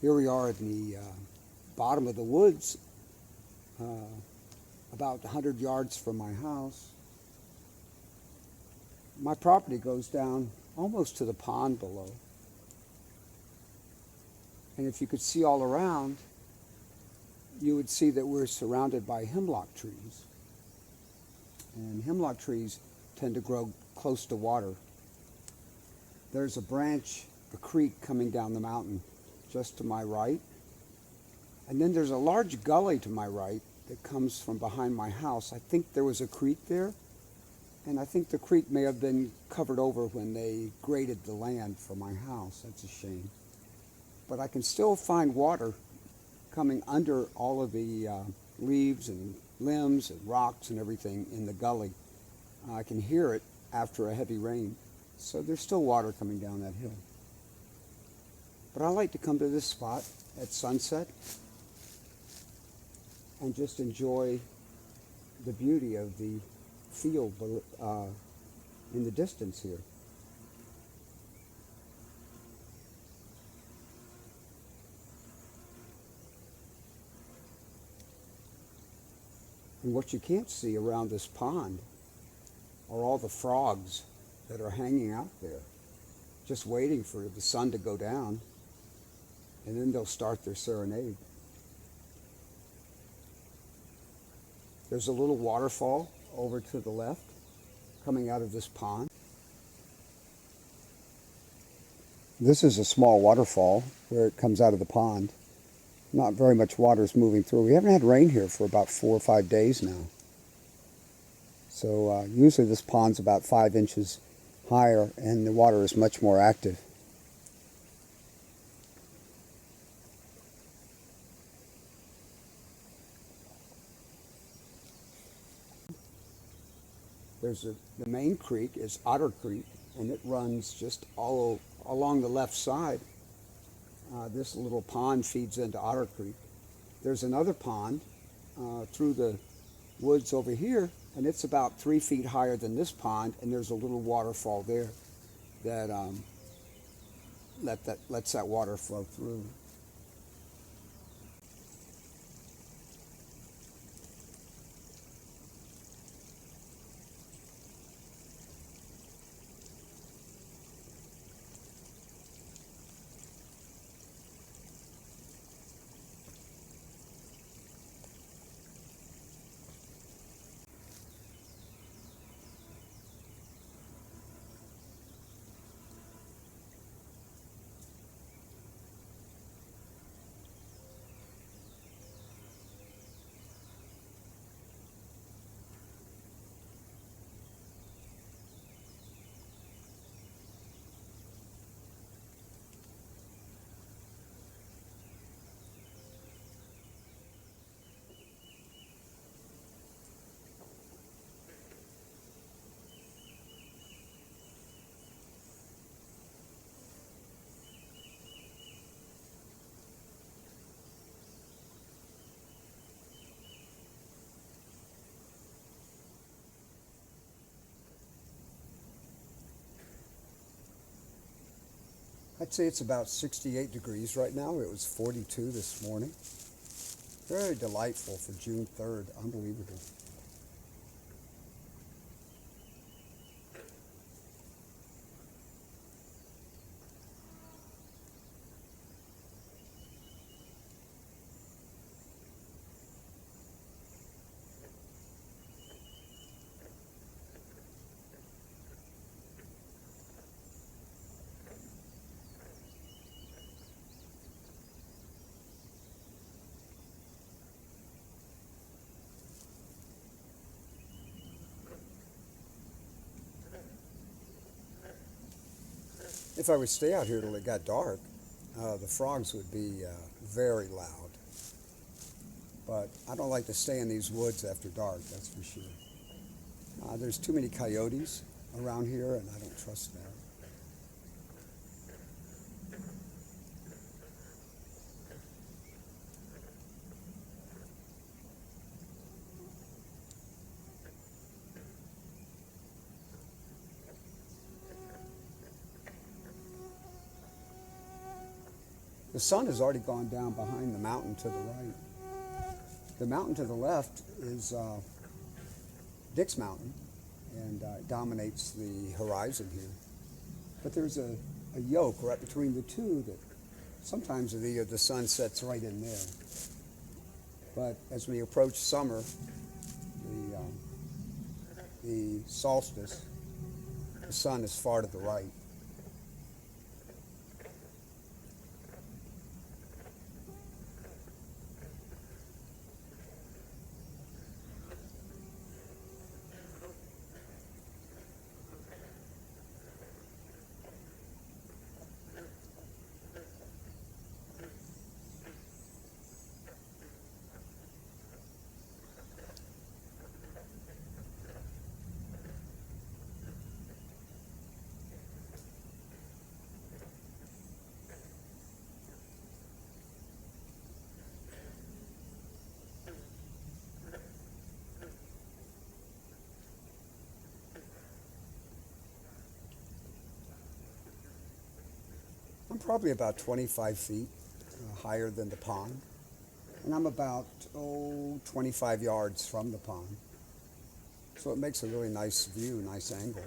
Here we are in the bottom of the woods, uh, about 100 yards from my house. My property goes down almost to the pond below. And if you could see all around, you would see that we're surrounded by hemlock trees. And hemlock trees tend to grow close to water. There's a branch, a creek coming down the mountain just to my right. And then there's a large gully to my right that comes from behind my house. I think there was a creek there, and I think the creek may have been covered over when they graded the land for my house. That's a shame. But I can still find water coming under all of the leaves and limbs and rocks and everything in the gully. I can hear it after a heavy rain. So there's still water coming down that hill. But I like to come to this spot at sunset and just enjoy the beauty of the field in the distance here. And what you can't see around this pond are all the frogs that are hanging out there, just waiting for the sun to go down, and then they'll start their serenade. There's a little waterfall over to the left coming out of this pond. This is a small waterfall where it comes out of the pond. Not very much water is moving through. We haven't had rain here for about 4 or 5 days now. So usually this pond's about 5 inches higher and the water is much more active. The main creek is Otter Creek, and it runs just all along the left side. This little pond feeds into Otter Creek. There's another pond through the woods over here, and it's about 3 feet higher than this pond, and there's a little waterfall there that lets that water flow through. I'd say it's about 68 degrees right now. It was 42 this morning. Very delightful for June 3rd. Unbelievable. If I would stay out here till it got dark, the frogs would be very loud. But I don't like to stay in these woods after dark, that's for sure. There's too many coyotes around here, and I don't trust that. The sun has already gone down behind the mountain to the right. The mountain to the left is Dick's Mountain, and it dominates the horizon here. But there's a yoke right between the two that sometimes the sun sets right in there. But as we approach summer, the solstice, the sun is far to the right. I'm probably about 25 feet higher than the pond, and I'm about 25 yards from the pond. So it makes a really nice view, nice angle.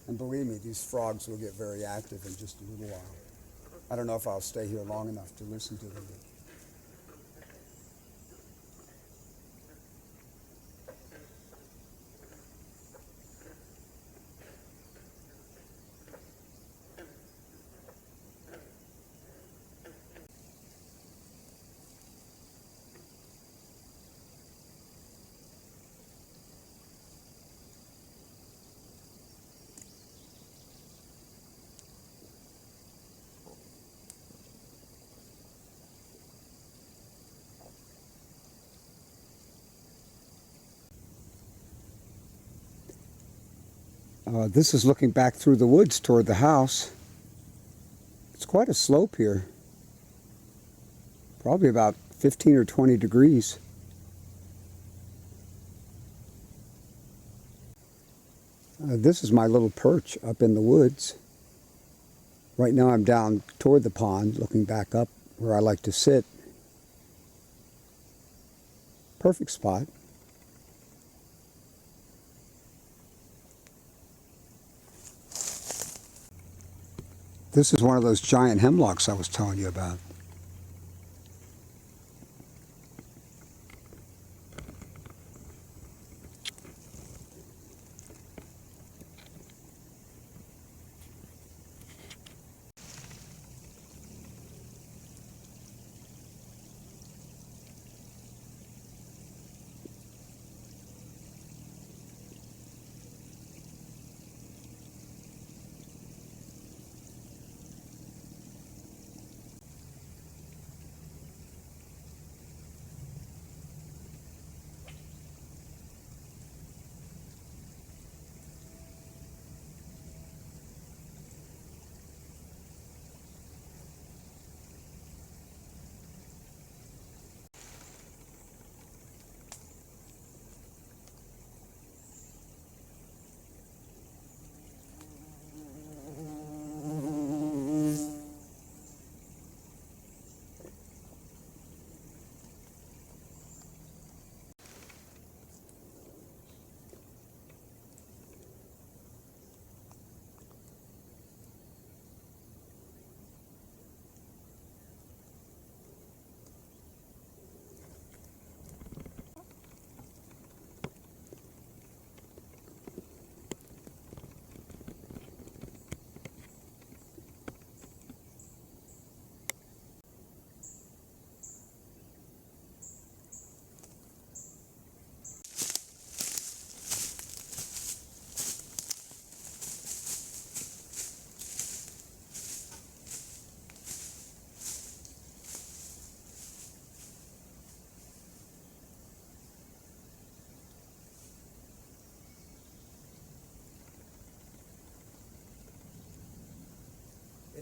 And believe me, these frogs will get very active in just a little while. I don't know if I'll stay here long enough to listen to them. This is looking back through the woods toward the house. It's quite a slope here. Probably about 15 or 20 degrees. This is my little perch up in the woods. Right now I'm down toward the pond, looking back up where I like to sit. Perfect spot. This is one of those giant hemlocks I was telling you about.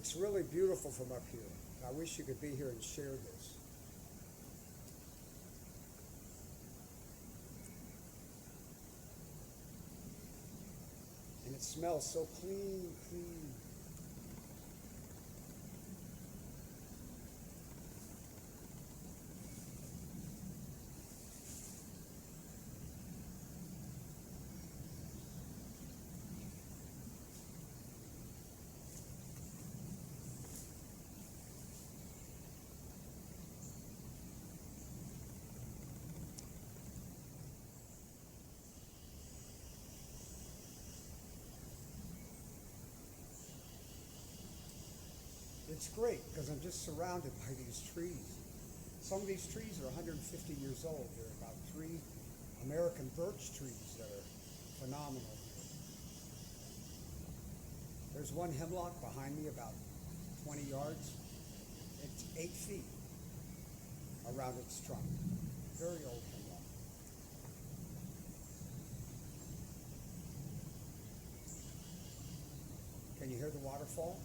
It's really beautiful from up here. I wish you could be here and share this. And it smells so clean, clean. It's great because I'm just surrounded by these trees. Some of these trees are 150 years old. There are about 3 American birch trees that are phenomenal here. There's one hemlock behind me about 20 yards. It's 8 feet around its trunk. Very old hemlock. Can you hear the waterfall?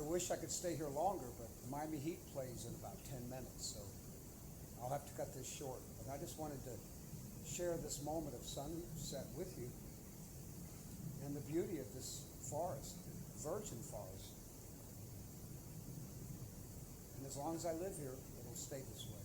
I wish I could stay here longer, but Miami Heat plays in about 10 minutes, so I'll have to cut this short. But I just wanted to share this moment of sunset with you and the beauty of this forest, virgin forest. And as long as I live here, it'll stay this way.